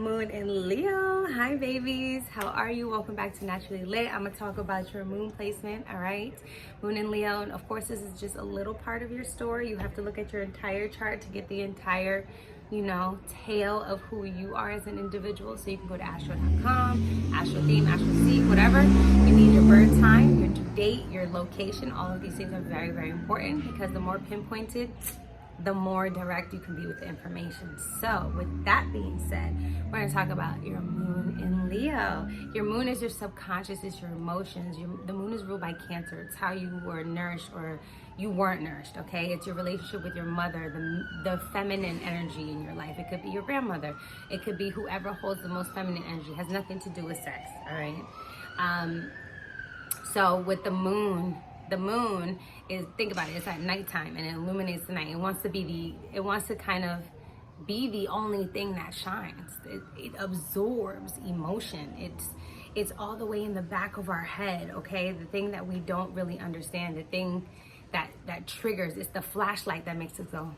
Moon in Leo. Hi babies, how are you? Welcome back to Naturally Lit. I'm gonna talk about your moon placement. All right, Moon in Leo, and of course this is just a little part of your story. You have to look at your entire chart to get the entire tale of who you are as an individual. So you can go to astro.com, astro theme, astro seek, whatever you need. Your birth time, your due date, your location, all of these things are very, very important, because the more pinpointed, the more direct you can be with the information. So with that being said, we're going to talk about your moon in Leo. Your moon is your subconscious, it's your emotions. The moon is ruled by Cancer. It's how you were nourished or you weren't nourished, okay? It's your relationship with your mother, the feminine energy in your life. It could be your grandmother. It could be whoever holds the most feminine energy. It has nothing to do with sex, all right? So with the moon is, think about it, it's at nighttime and it illuminates the night. It wants to kind of be the only thing that shines. It absorbs emotion. It's all the way in the back of our head, okay? The thing that we don't really understand, the thing that triggers, it's the flashlight that makes us go,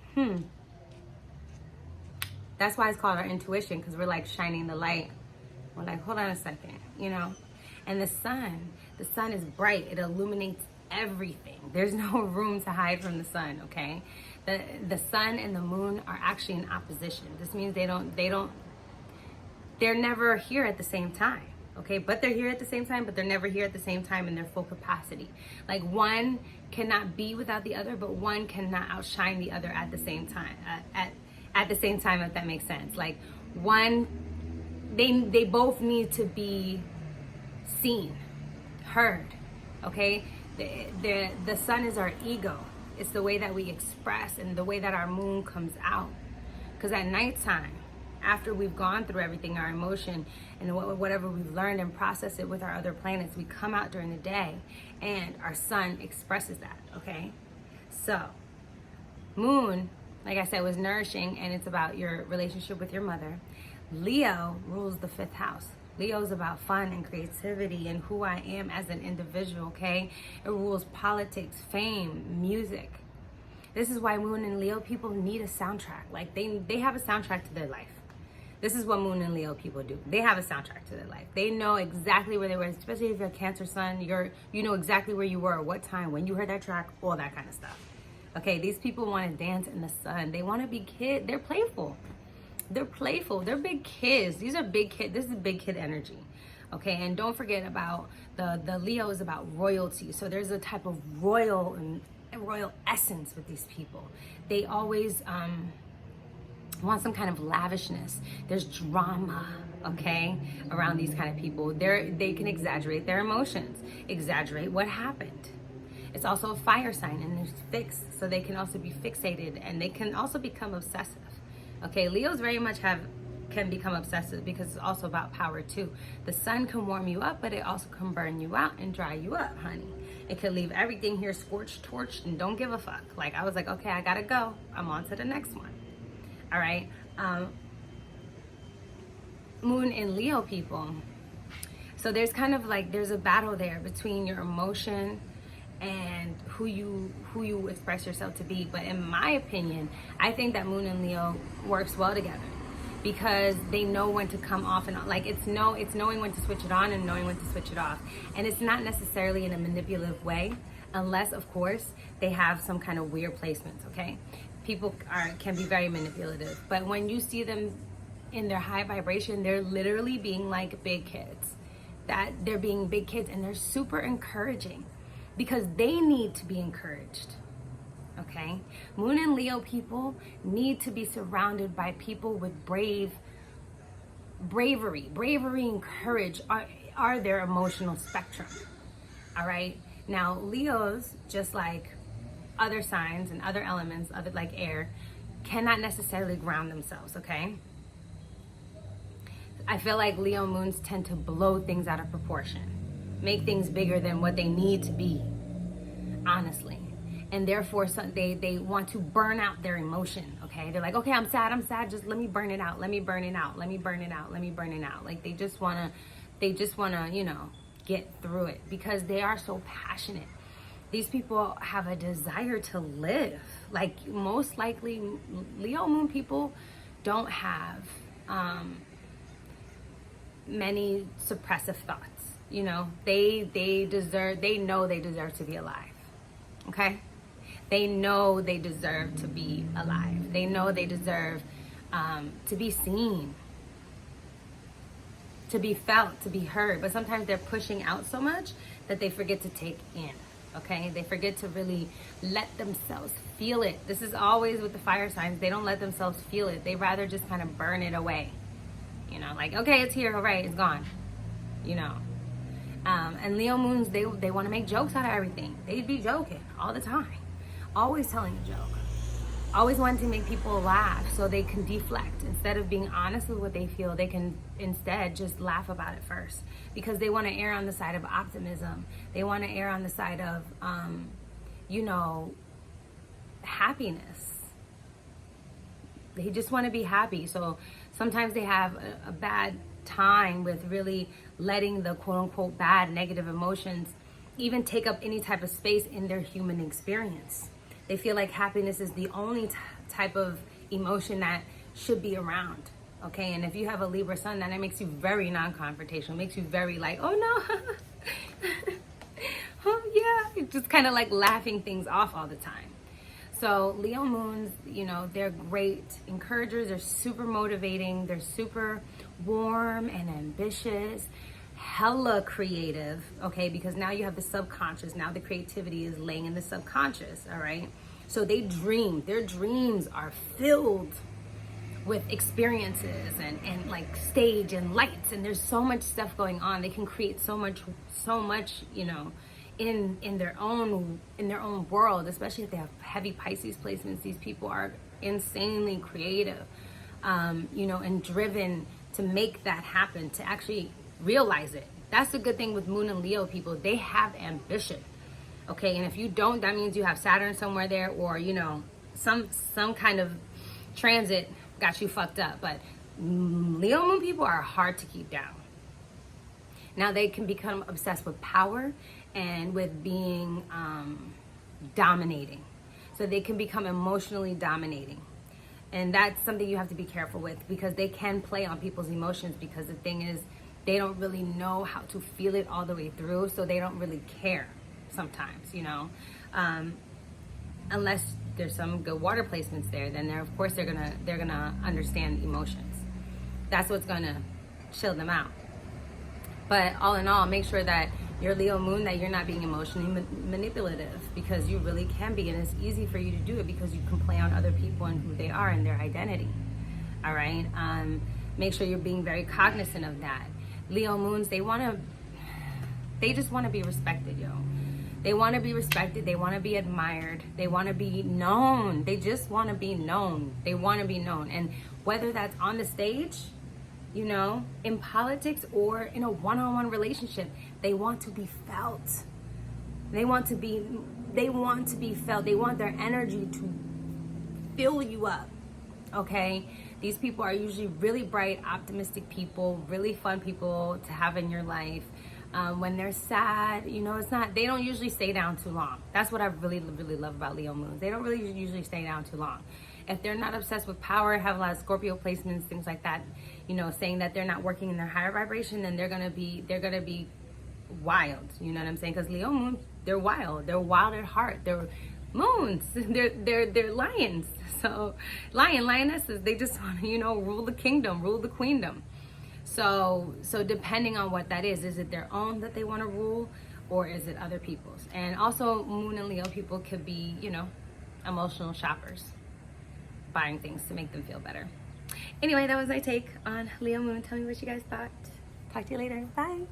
That's why it's called our intuition, because we're like shining the light. We're like, hold on a second, And the sun is bright. It illuminates everything. There's no room to hide from the sun, okay? The sun and the moon are actually in opposition. This means they're never here at the same time, okay? But they're here at the same time, but they're never here at the same time in their full capacity. Like one cannot be without the other, but one cannot outshine the other at the same time. At the same time, if that makes sense. Like one, they both need to be seen, heard, okay? The sun is our ego. It's the way that we express and the way that our moon comes out. Because at nighttime, after we've gone through everything, our emotion and whatever we've learned and processed it with our other planets, we come out during the day and our sun expresses that, okay? So, moon, like I said, was nourishing, and it's about your relationship with your mother. Leo rules the 5th house. Leo is about fun and creativity and who I am as an individual, okay? It rules politics, fame, music. This is why Moon and Leo people need a soundtrack. Like they have a soundtrack to their life. This is what Moon and Leo people do. They have a soundtrack to their life. They know exactly where they were, especially if you're a Cancer sun. You know exactly where you were, what time, when you heard that track, all that kind of stuff. Okay, these people want to dance in the sun. They want to be kids. They're playful. They're playful. They're big kids. These are big kids. This is big kid energy. Okay, and don't forget about the Leo is about royalty. So there's a type of royal and royal essence with these people. They always want some kind of lavishness. There's drama, okay, around these kind of people. They can exaggerate their emotions, exaggerate what happened. It's also a fire sign, and they're fixed, so they can also be fixated, and they can also become obsessive. Okay, Leos very much can become obsessive because it's also about power too. The sun can warm you up, but it also can burn you out and dry you up, honey. It could leave everything here scorched, torched, and don't give a fuck. Like I was like, okay, I gotta go. I'm on to the next one. All right. Moon in Leo people. So there's kind of like, there's a battle there between your emotion and who you express yourself to be. But in my opinion, I think that Moon and Leo works well together, because they know when to come off and on. Like it's knowing when to switch it on and knowing when to switch it off. And it's not necessarily in a manipulative way, unless of course they have some kind of weird placements, okay? People can be very manipulative, but when you see them in their high vibration, they're literally being like big kids. That they're being big kids, and they're super encouraging, because they need to be encouraged, okay? Moon and Leo people need to be surrounded by people with bravery and courage are their emotional spectrum, all right? Now, Leos, just like other signs and other elements, other like air, cannot necessarily ground themselves, okay? I feel like Leo moons tend to blow things out of proportion, make things bigger than what they need to be, honestly. And therefore they want to burn out their emotion, okay? They're like, okay, I'm sad, just let me burn it out, like they just wanna get through it, because they are so passionate. These people have a desire to live. Like most likely Leo moon people don't have many suppressive thoughts. You know, they know they deserve to be alive. Okay? They know they deserve to be alive. They know they deserve to be seen, to be felt, to be heard. But sometimes they're pushing out so much that they forget to take in. Okay? They forget to really let themselves feel it. This is always with the fire signs. They don't let themselves feel it. They rather just kind of burn it away. You know, like, okay, it's here, all right, it's gone. You know. And Leo moons, they want to make jokes out of everything. They be joking all the time. Always telling a joke. Always wanting to make people laugh so they can deflect. Instead of being honest with what they feel, they can instead just laugh about it first. Because they want to err on the side of optimism. They want to err on the side of, you know, happiness. They just want to be happy. So sometimes they have a bad time with really letting the quote unquote bad negative emotions even take up any type of space in their human experience. They feel like happiness is the only type of emotion that should be around. Okay, and if you have a Libra sun, then it makes you very non-confrontational. Makes you very like, oh no, oh yeah, just kind of like laughing things off all the time. So Leo moons, you know, they're great encouragers. They're super motivating. They're super warm and ambitious, hella creative, okay? Because now you have the subconscious. Now the creativity is laying in the subconscious, all right? So they dream. Their dreams are filled with experiences and like stage and lights. And there's so much stuff going on. They can create so much, you know, in their own world, especially if they have heavy Pisces placements. These people are insanely creative, you know, and driven to make that happen, to actually realize it. That's the good thing with Moon and Leo people. They have ambition, okay? And if you don't, that means you have Saturn somewhere there, or, you know, some kind of transit got you fucked up. But Leo Moon people are hard to keep down. Now they can become obsessed with power and with being dominating. So they can become emotionally dominating. And that's something you have to be careful with, because they can play on people's emotions, because the thing is, they don't really know how to feel it all the way through, so they don't really care sometimes, you know. Unless there's some good water placements there, then of course they're gonna understand emotions. That's what's gonna chill them out. But all in all, make sure that your Leo moon, that you're not being emotionally manipulative, because you really can be, and it's easy for you to do it because you can play on other people and who they are and their identity. All right. Make sure you're being very cognizant of that. Leo moons, they just want to be respected, yo. They want to be respected. They want to be admired. They want to be known. They just want to be known. They want to be known. And whether that's on the stage, you know, in politics, or in a one-on-one relationship, they want to be felt. They want to be felt. They want their energy to fill you up. Okay? These people are usually really bright, optimistic people, really fun people to have in your life. When they're sad, you know, they don't usually stay down too long. That's what I really, really love about Leo moons. They don't really usually stay down too long. If they're not obsessed with power, have a lot of Scorpio placements, things like that, you know, saying that they're not working in their higher vibration, then they're gonna be wild. You know what I'm saying? Because Leo moons, they're wild. They're wild at heart. They're moons. They're lions. So lionesses. They just want to, you know, rule the kingdom, rule the queendom. So depending on what that is it their own that they want to rule, or is it other people's? And also, Moon and Leo people could be, you know, emotional shoppers, buying things to make them feel better. Anyway, that was my take on Leo Moon. Tell me what you guys thought. Talk to you later. Bye.